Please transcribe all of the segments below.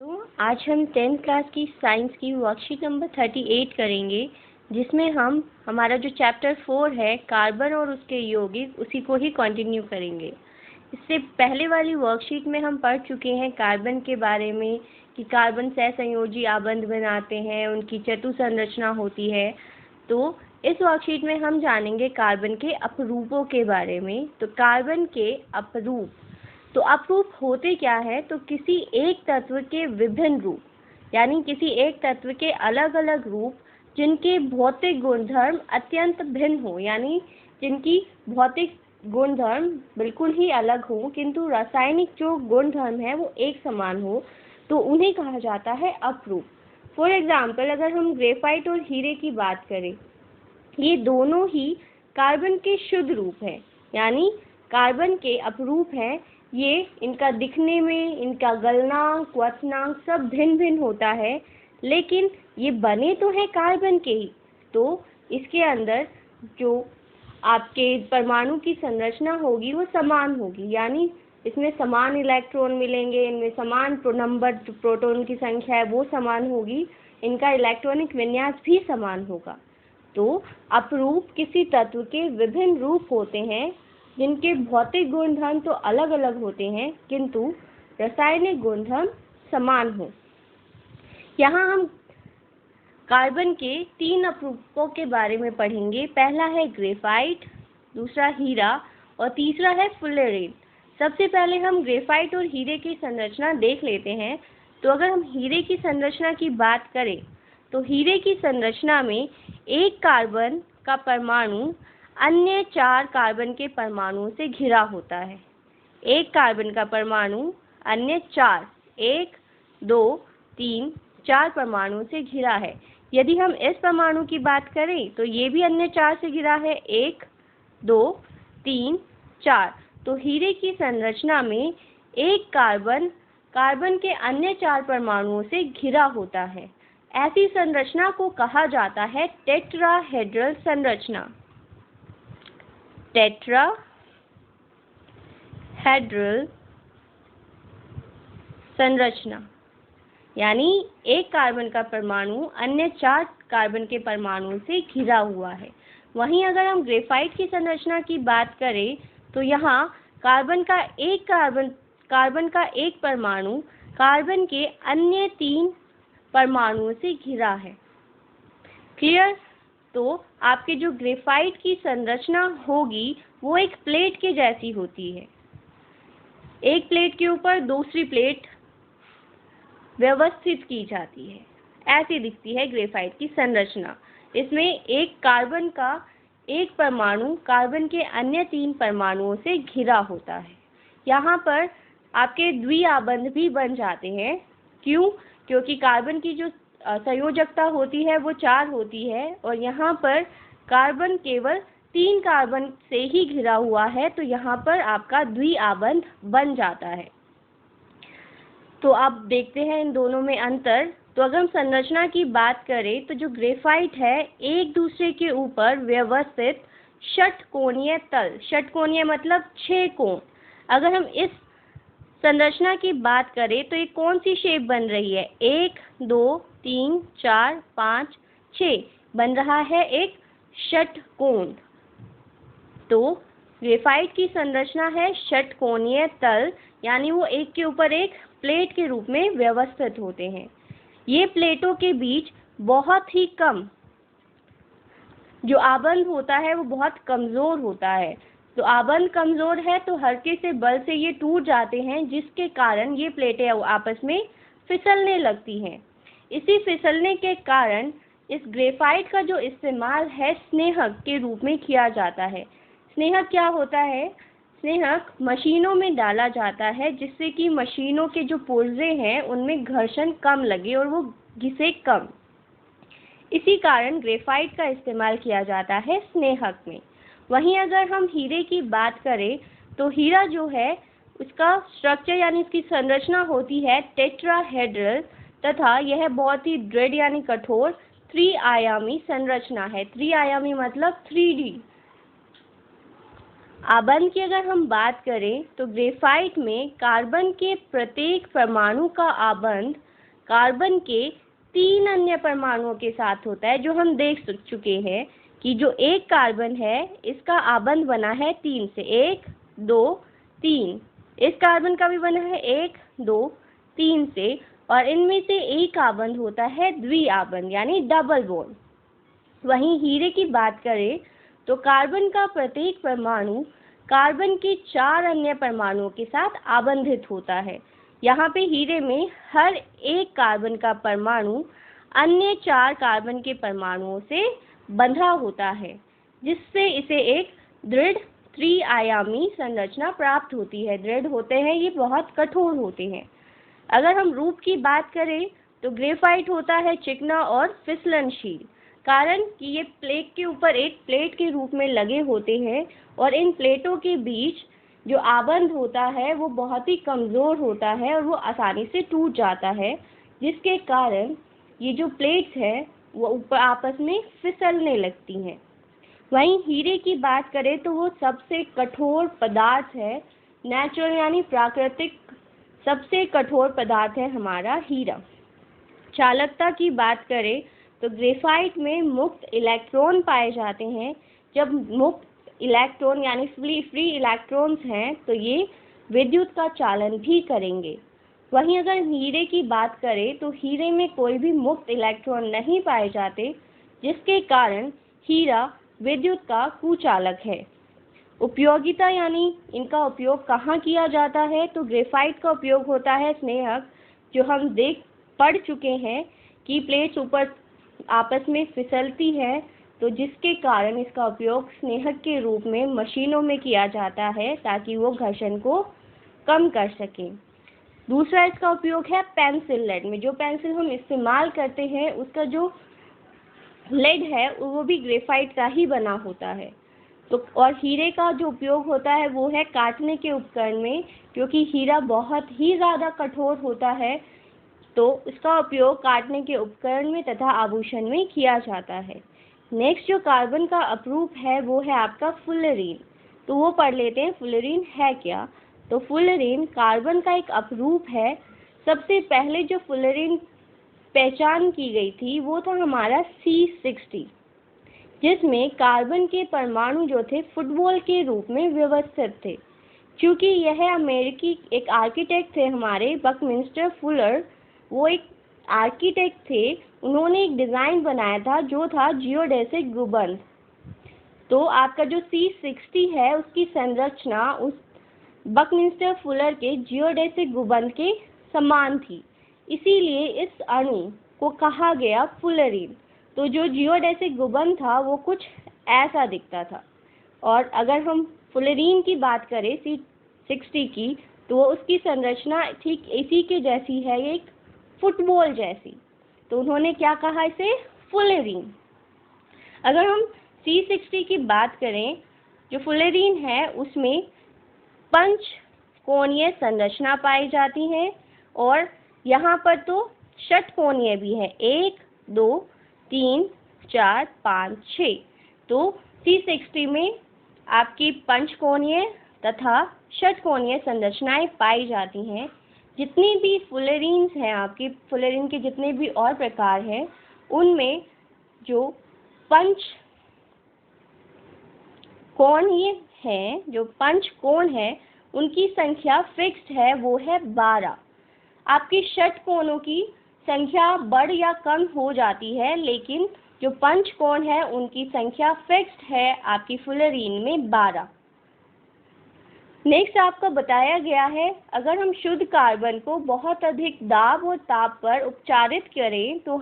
तो आज हम 10th क्लास की साइंस की वर्कशीट नंबर 38 करेंगे, जिसमें हम हमारा जो चैप्टर 4 है कार्बन और उसके यौगिक उसी को ही कंटिन्यू करेंगे। इससे पहले वाली वर्कशीट में हम पढ़ चुके हैं कार्बन के बारे में कि कार्बन सहसंयोजी आबंध बनाते हैं, उनकी चतुसंरचना होती है। तो इस वर्कशीट में हम जानेंगे कार्बन के अपरूपों के बारे में। तो कार्बन के अपरूप, तो अपरूप होते क्या है? तो किसी एक तत्व के विभिन्न रूप, यानी किसी एक तत्व के अलग अलग रूप जिनके भौतिक गुणधर्म अत्यंत भिन्न हो, यानी जिनकी भौतिक गुणधर्म बिल्कुल ही अलग हो किंतु रासायनिक जो गुणधर्म है वो एक समान हो, तो उन्हें कहा जाता है अपरूप। फॉर एग्जाम्पल, अगर हम ग्रेफाइट और हीरे की बात करें, ये दोनों ही कार्बन के शुद्ध रूप हैं, यानी कार्बन के अपरूप हैं। ये इनका दिखने में, इनका गलनांक, क्वथनांक सब भिन्न भिन्न होता है, लेकिन ये बने तो हैं कार्बन के ही। तो इसके अंदर जो आपके परमाणु की संरचना होगी वो समान होगी, यानी इसमें समान इलेक्ट्रॉन मिलेंगे, इनमें समान नंबर प्रोटॉन की संख्या है वो समान होगी, इनका इलेक्ट्रॉनिक विन्यास भी समान होगा। तो अपरूप किसी तत्व के विभिन्न रूप होते हैं जिनके भौतिक गुणधर्म तो अलग अलग होते हैं किंतु रासायनिक गुणधर्म समान हो। यहाँ हम कार्बन के 3 अपरूपों के बारे में पढ़ेंगे। पहला है ग्रेफाइट, दूसरा हीरा और तीसरा है फुलेरीन। सबसे पहले हम ग्रेफाइट और हीरे की संरचना देख लेते हैं। तो अगर हम हीरे की संरचना की बात करें तो हीरे की संरचना में एक कार्बन का परमाणु अन्य 4 कार्बन के परमाणुओं से घिरा होता है। एक कार्बन का परमाणु अन्य 4, 1, 2, 3, 4 परमाणुओं से घिरा है। यदि हम इस परमाणु की बात करें तो ये भी अन्य 4 से घिरा है, 1, 2, 3, 4। तो हीरे की संरचना में एक कार्बन कार्बन के अन्य 4 परमाणुओं से घिरा होता है। ऐसी संरचना को कहा जाता है टेट्राहेड्रल संरचना। टेट्राहेड्रल संरचना यानी एक कार्बन का परमाणु अन्य 4 कार्बन के परमाणुओं से घिरा हुआ है। वहीं अगर हम ग्रेफाइट की संरचना की बात करें तो यहाँ कार्बन का एक परमाणु कार्बन के अन्य 3 परमाणुओं से घिरा है। क्लियर? तो आपके जो ग्रेफाइट की संरचना होगी वो एक प्लेट के जैसी होती है। एक प्लेट के ऊपर दूसरी प्लेट व्यवस्थित की जाती है, ऐसी दिखती है ग्रेफाइट की संरचना। इसमें एक कार्बन का एक परमाणु कार्बन के अन्य 3 परमाणुओं से घिरा होता है। यहाँ पर आपके द्विआबंध भी बन जाते हैं। क्यों? क्योंकि कार्बन की जो संयोजकता होती है वो 4 होती है और यहाँ पर कार्बन केवल 3 कार्बन से ही घिरा हुआ है, तो यहाँ पर आपका द्विआबंध बन जाता है। तो आप देखते हैं इन दोनों में अंतर। तो अगर हम संरचना की बात करें तो जो ग्रेफाइट है एक दूसरे के ऊपर व्यवस्थित षटकोणीय तल, षटकोणीय मतलब 6 कोण। अगर हम इस संरचना की बात करें तो ये कौन सी शेप बन रही है? 1, 2, 3, 4, 5, 6 बन रहा है एक षटकोण। तो ग्रेफाइट की संरचना है षटकोणीय तल, यानी वो एक के ऊपर एक प्लेट के रूप में व्यवस्थित होते हैं। ये प्लेटों के बीच बहुत ही कम जो आबंध होता है वो बहुत कमज़ोर होता है। तो आबंध कमज़ोर है तो हल्के से बल से ये टूट जाते हैं, जिसके कारण ये प्लेटें आपस में फिसलने लगती हैं। इसी फिसलने के कारण इस ग्रेफाइट का जो इस्तेमाल है स्नेहक के रूप में किया जाता है। स्नेहक क्या होता है? स्नेहक मशीनों में डाला जाता है जिससे कि मशीनों के जो पुर्जे हैं उनमें घर्षण कम लगे और वो घिसे कम। इसी कारण ग्रेफाइट का इस्तेमाल किया जाता है स्नेहक में। वहीं अगर हम हीरे की बात करें तो हीरा जो है उसका स्ट्रक्चर यानी इसकी संरचना होती है टेट्राहेड्रल, तथा यह बहुत ही दृढ़ यानी कठोर 3 आयामी संरचना है। 3 आयामी मतलब 3D। आबंध की अगर हम बात करें तो ग्रेफाइट में कार्बन के प्रत्येक परमाणु का आबंध कार्बन के 3 अन्य परमाणुओं के साथ होता है, जो हम देख चुके हैं कि जो एक कार्बन है इसका आबंध बना है 3 से, 1 2 3। इस कार्बन का भी बना है 1 2 3 से, और इनमें से एक आबंध होता है द्विआबंध यानी डबल बॉन्ड। वहीं हीरे की बात करें तो कार्बन का प्रत्येक परमाणु कार्बन के 4 अन्य परमाणुओं के साथ आबंधित होता है। यहाँ पे हीरे में हर एक कार्बन का परमाणु अन्य 4 कार्बन के परमाणुओं से बंधा होता है, जिससे इसे एक दृढ़ त्रिआयामी संरचना प्राप्त होती है। दृढ़ होते हैं, ये बहुत कठोर होते हैं। अगर हम रूप की बात करें तो ग्रेफाइट होता है चिकना और फिसलनशील, कारण कि ये प्लेट के ऊपर एक प्लेट के रूप में लगे होते हैं और इन प्लेटों के बीच जो आबंध होता है वो बहुत ही कमज़ोर होता है और वो आसानी से टूट जाता है, जिसके कारण ये जो प्लेट्स हैं वो ऊपर आपस में फिसलने लगती हैं। वहीं हीरे की बात करें तो वो सबसे कठोर पदार्थ है, नेचुरल यानी प्राकृतिक सबसे कठोर पदार्थ है हमारा हीरा। चालकता की बात करें तो ग्रेफाइट में मुक्त इलेक्ट्रॉन पाए जाते हैं। जब मुक्त इलेक्ट्रॉन यानी फ्री इलेक्ट्रॉन्स हैं तो ये विद्युत का चालन भी करेंगे। वहीं अगर हीरे की बात करें तो हीरे में कोई भी मुक्त इलेक्ट्रॉन नहीं पाए जाते, जिसके कारण हीरा विद्युत का कुचालक है। उपयोगिता यानी इनका उपयोग कहाँ किया जाता है, तो ग्रेफाइट का उपयोग होता है स्नेहक, जो हम पढ़ चुके हैं कि प्लेट्स ऊपर आपस में फिसलती है, तो जिसके कारण इसका उपयोग स्नेहक के रूप में मशीनों में किया जाता है ताकि वो घर्षण को कम कर सकें। दूसरा इसका उपयोग है पेंसिल लेड में। जो पेंसिल हम इस्तेमाल करते हैं उसका जो लेड है वो भी ग्रेफाइट का ही बना होता है। तो और हीरे का जो उपयोग होता है वो है काटने के उपकरण में, क्योंकि हीरा बहुत ही ज़्यादा कठोर होता है, तो इसका उपयोग काटने के उपकरण में तथा आभूषण में किया जाता है। नेक्स्ट जो कार्बन का अपरूप है वो है आपका फुलरीन। तो वो पढ़ लेते हैं फुलरीन है क्या। तो फुलरीन कार्बन का एक अपरूप है। सबसे पहले जो फुलरीन पहचान की गई थी वो था हमारा C60, जिसमें कार्बन के परमाणु जो थे फुटबॉल के रूप में व्यवस्थित थे। क्योंकि यह अमेरिकी एक आर्किटेक्ट थे हमारे बकमिंस्टर फुलर, वो एक आर्किटेक्ट थे, उन्होंने एक डिज़ाइन बनाया था जो था जियोडेसिक गुंबद। तो आपका जो C60 है उसकी संरचना उस बकमिंस्टर फुलर के जियोडेसिक गुंबद के समान थी, इसीलिए इस अणु को कहा गया फुलरीन। तो जो जियोडेसिक गुंबद था वो कुछ ऐसा दिखता था। और अगर हम फुलरीन की बात करें C60 की, तो वो उसकी संरचना ठीक इसी के जैसी है, एक फुटबॉल जैसी। तो उन्होंने क्या कहा इसे, फुलरीन। अगर हम C60 की बात करें, जो फुलरीन है उसमें पंचकोणीय संरचना पाई जाती है और यहाँ पर तो षटकोणीय भी है, 1 2 3 4 5 6। तो C60 में आपकी पंचकोणीय तथा षटकोणीय संरचनाएं पाई जाती हैं। जितनी भी फुलरीन्स हैं, आपकी फुलरीन के जितने भी और प्रकार हैं, उनमें जो पंचकोणीय हैं, जो पंचकोण है उनकी संख्या फिक्स्ड है, वो है 12। आपकी षटकोणों की संख्या बढ़ या कम हो जाती है, लेकिन जो पंचकोण है उनकी संख्या फिक्स्ड है आपकी फुलरीन में 12। नेक्स्ट आपको बताया गया है, अगर हम शुद्ध कार्बन को बहुत अधिक दाब और ताप पर उपचारित करें तो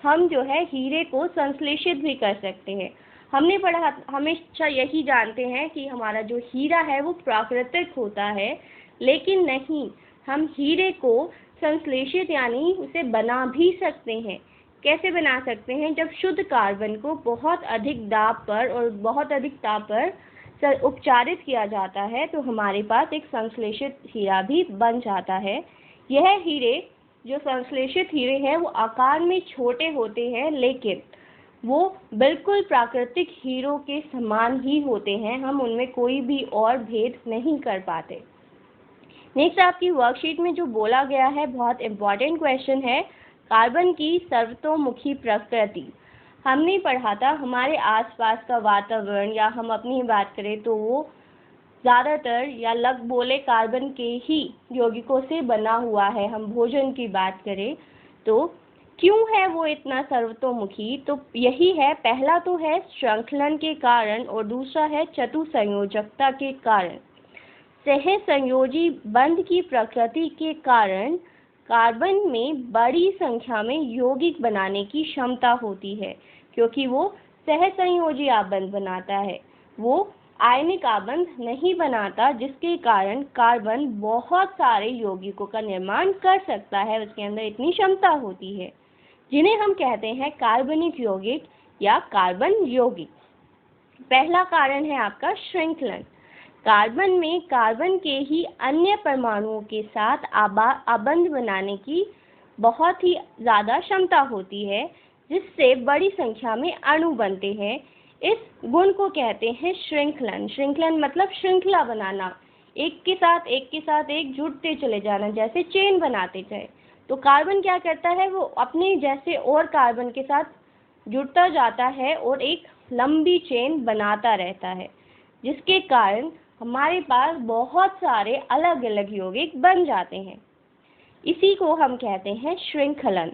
हम जो है हीरे को संश्लेषित भी कर सकते हैं। हमने पढ़ा, हमेशा यही जानते हैं कि हमारा जो हीरा है वो प्राकृतिक होता है, लेकिन नहीं, हम हीरे को संश्लेषित यानी उसे बना भी सकते हैं। कैसे बना सकते हैं, जब शुद्ध कार्बन को बहुत अधिक दाब पर और बहुत अधिक ताप पर उपचारित किया जाता है तो हमारे पास एक संश्लेषित हीरा भी बन जाता है। यह हीरे, जो संश्लेषित हीरे हैं, वो आकार में छोटे होते हैं, लेकिन वो बिल्कुल प्राकृतिक हीरों के समान ही होते हैं। हम उनमें कोई भी और भेद नहीं कर पाते। नेक्स्ट आपकी वर्कशीट में जो बोला गया है बहुत इम्पॉर्टेंट क्वेश्चन है, कार्बन की सर्वतोमुखी प्रकृति। हमने पढ़ा था हमारे आसपास का वातावरण, या हम अपनी बात करें तो वो ज़्यादातर या लग बोले कार्बन के ही यौगिकों से बना हुआ है। हम भोजन की बात करें तो क्यों है वो इतना सर्वतोमुखी? तो यही है, पहला तो है श्रृंखलन के कारण और दूसरा है चतुसंयोजकता के कारण। सहसंयोजी बंध की प्रकृति के कारण कार्बन में बड़ी संख्या में यौगिक बनाने की क्षमता होती है, क्योंकि वो सहसंयोजी आबंध बनाता है, वो आयनिक आबंध नहीं बनाता, जिसके कारण कार्बन बहुत सारे यौगिकों का निर्माण कर सकता है। उसके अंदर इतनी क्षमता होती है, जिन्हें हम कहते हैं कार्बनिक यौगिक या कार्बन यौगिक। पहला कारण है आपका श्रृंखलन। कार्बन में कार्बन के ही अन्य परमाणुओं के साथ आबंध बनाने की बहुत ही ज़्यादा क्षमता होती है, जिससे बड़ी संख्या में अणु बनते हैं। इस गुण को कहते हैं श्रृंखलन। श्रृंखलन मतलब श्रृंखला बनाना, एक के साथ एक जुड़ते चले जाना, जैसे चेन बनाते जाए। तो कार्बन क्या करता है, वो अपने जैसे और कार्बन के साथ जुड़ता जाता है और एक लंबी चेन बनाता रहता है, जिसके कारण हमारे पास बहुत सारे अलग अलग यौगिक बन जाते हैं। इसी को हम कहते हैं श्रृंखलन।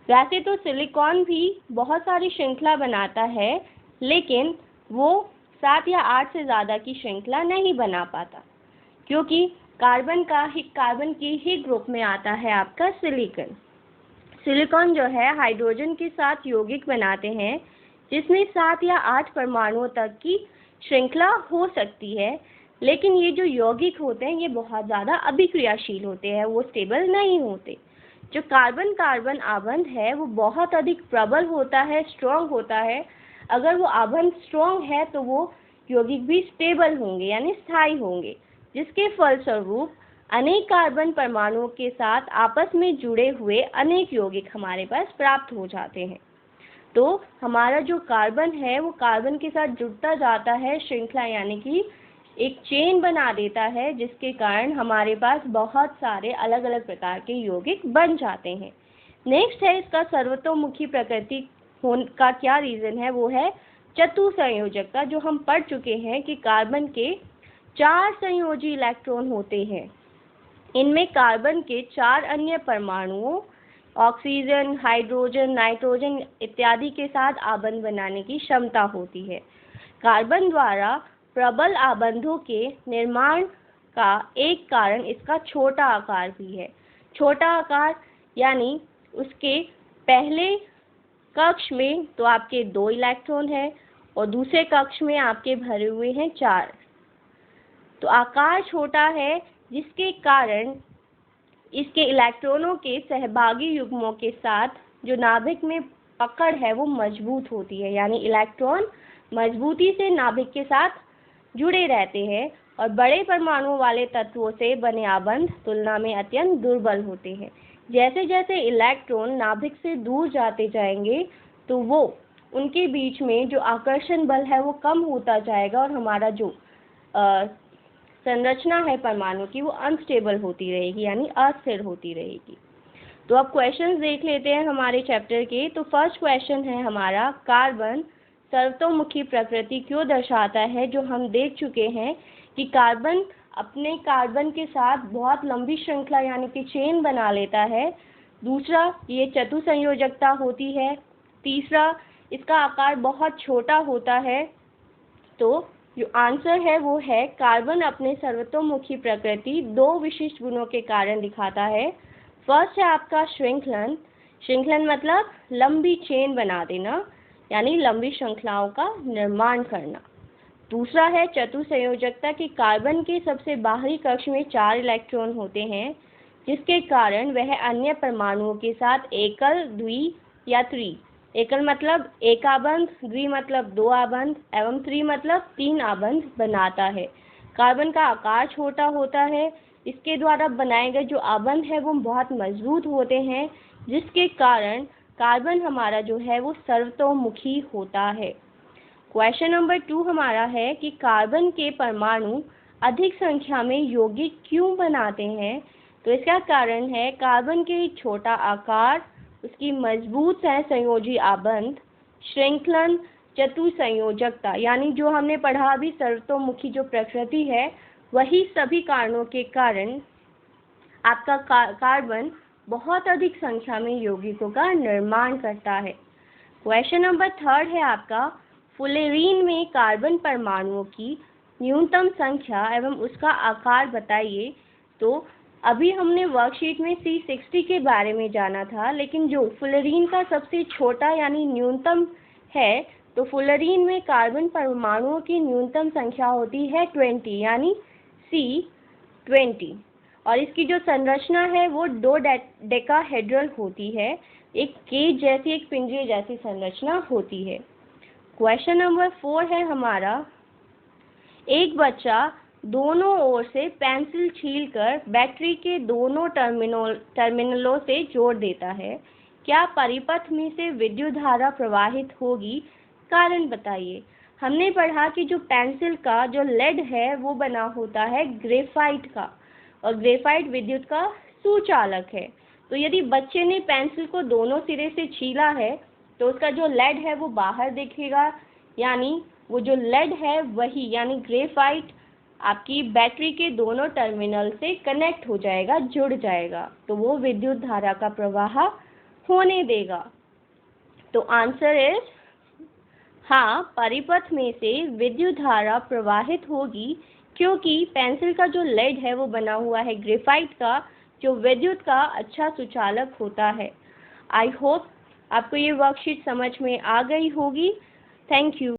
वैसे तो सिलिकॉन भी बहुत सारी श्रृंखला बनाता है, लेकिन वो 7 या 8 से ज़्यादा की श्रृंखला नहीं बना पाता, क्योंकि कार्बन के ही ग्रुप में आता है आपका सिलिकॉन। सिलिकॉन जो है हाइड्रोजन के साथ यौगिक बनाते हैं, जिसमें 7 या 8 परमाणुओं तक की श्रृंखला हो सकती है, लेकिन ये जो यौगिक होते हैं ये बहुत ज़्यादा अभिक्रियाशील होते हैं, वो स्टेबल नहीं होते। जो कार्बन कार्बन आबंध है वो बहुत अधिक प्रबल होता है, स्ट्रॉन्ग होता है। अगर वो आबंध स्ट्रॉन्ग है तो वो यौगिक भी स्टेबल होंगे, यानी स्थायी होंगे, जिसके फलस्वरूप अनेक कार्बन परमाणुओं के साथ आपस में जुड़े हुए अनेक यौगिक हमारे पास प्राप्त हो जाते हैं। तो हमारा जो कार्बन है वो कार्बन के साथ जुड़ता जाता है, श्रृंखला यानी कि एक चेन बना देता है, जिसके कारण हमारे पास बहुत सारे अलग अलग प्रकार के यौगिक बन जाते हैं। नेक्स्ट है इसका सर्वतोमुखी प्रकृति का क्या रीज़न है, वो है चतुसंयोजकता, जो हम पढ़ चुके हैं कि कार्बन के 4 संयोजी इलेक्ट्रॉन होते हैं। इनमें कार्बन के 4 अन्य परमाणुओं ऑक्सीजन, हाइड्रोजन, नाइट्रोजन इत्यादि के साथ आबंध बनाने की क्षमता होती है। कार्बन द्वारा प्रबल आबंधों के निर्माण का एक कारण इसका छोटा आकार भी है। छोटा आकार यानी उसके पहले कक्ष में तो आपके 2 इलेक्ट्रॉन हैं और दूसरे कक्ष में आपके भरे हुए हैं 4। तो आकार छोटा है, जिसके कारण इसके इलेक्ट्रॉनों के सहभागी युग्मों के साथ जो नाभिक में पकड़ है वो मजबूत होती है, यानी इलेक्ट्रॉन मजबूती से नाभिक के साथ जुड़े रहते हैं और बड़े परमाणुओं वाले तत्वों से बने आबंध तुलना में अत्यंत दुर्बल होते हैं। जैसे जैसे इलेक्ट्रॉन नाभिक से दूर जाते जाएंगे तो वो उनके बीच में जो आकर्षण बल है वो कम होता जाएगा और हमारा जो संरचना है परमाणु की वो अनस्टेबल होती रहेगी, यानी अस्थिर होती रहेगी। तो अब क्वेश्चंस देख लेते हैं हमारे चैप्टर के। तो फर्स्ट क्वेश्चन है हमारा, कार्बन सर्वतोमुखी प्रकृति क्यों दर्शाता है, जो हम देख चुके हैं कि कार्बन अपने कार्बन के साथ बहुत लंबी श्रृंखला यानी कि चेन बना लेता है। दूसरा, ये चतुसंयोजकता होती है। तीसरा, इसका आकार बहुत छोटा होता है। तो जो आंसर है वो है कार्बन अपने सर्वतोमुखी प्रकृति 2 विशिष्ट गुणों के कारण दिखाता है। फर्स्ट है आपका श्रृंखलन। श्रृंखलन मतलब लंबी चेन बना देना, यानी लंबी श्रृंखलाओं का निर्माण करना। दूसरा है चतुसंयोजकता की कार्बन के सबसे बाहरी कक्ष में 4 इलेक्ट्रॉन होते हैं, जिसके कारण वह अन्य परमाणुओं के साथ एकल, द्वि या त्रि, एकल मतलब एक आबंध, द्वि मतलब 2 आबंध एवं त्रि मतलब 3 आबंध बनाता है। कार्बन का आकार छोटा होता है, इसके द्वारा बनाए गए जो आबंध है वो बहुत मजबूत होते हैं, जिसके कारण कार्बन हमारा जो है वो सर्वतोमुखी होता है। क्वेश्चन नंबर 2 हमारा है कि कार्बन के परमाणु अधिक संख्या में यौगिक क्यों बनाते हैं, तो इसका कारण है कार्बन के छोटा आकार, उसकी मजबूत सहसंयोजी आबंध, श्रृंखलन, चतुसंयोजकता, यानी जो हमने पढ़ा अभी सर्वतोमुखी जो प्रकृति है, वही सभी कारणों के कारण आपका कार्बन बहुत अधिक संख्या में यौगिकों का निर्माण करता है। क्वेश्चन नंबर 3 है आपका, फुलेरीन में कार्बन परमाणुओं की न्यूनतम संख्या एवं उसका आकार बताइए। तो अभी हमने वर्कशीट में C60 के बारे में जाना था, लेकिन जो फुलेरीन का सबसे छोटा यानी न्यूनतम है, तो फुलेरीन में कार्बन परमाणुओं की न्यूनतम संख्या होती है 20 यानी C20, और इसकी जो संरचना है वो 2 डेकाहेड्रल होती है, एक केज जैसी, एक पिंजरे जैसी संरचना होती है। क्वेश्चन नंबर 4 है हमारा, एक बच्चा दोनों ओर से पेंसिल छीलकर बैटरी के दोनों टर्मिनलों से जोड़ देता है। क्या परिपथ में से विद्युत धारा प्रवाहित होगी? कारण बताइए। हमने पढ़ा कि जो पेंसिल का जो लेड है वो बना होता है ग्रेफाइट का, और ग्रेफाइट विद्युत का सुचालक है। तो यदि बच्चे ने पेंसिल को दोनों सिरे से छीला है तो उसका जो लेड है वो बाहर दिखेगा, यानी वो जो लेड है वही यानी ग्रेफाइट आपकी बैटरी के दोनों टर्मिनल से कनेक्ट हो जाएगा, जुड़ जाएगा, तो वो विद्युत धारा का प्रवाह होने देगा। तो आंसर इज हाँ, परिपथ में से विद्युत धारा प्रवाहित होगी, क्योंकि पेंसिल का जो लेड है वो बना हुआ है ग्रेफाइट का, जो विद्युत का अच्छा सुचालक होता है। आई होप आपको ये वर्कशीट समझ में आ गई होगी। Thank you.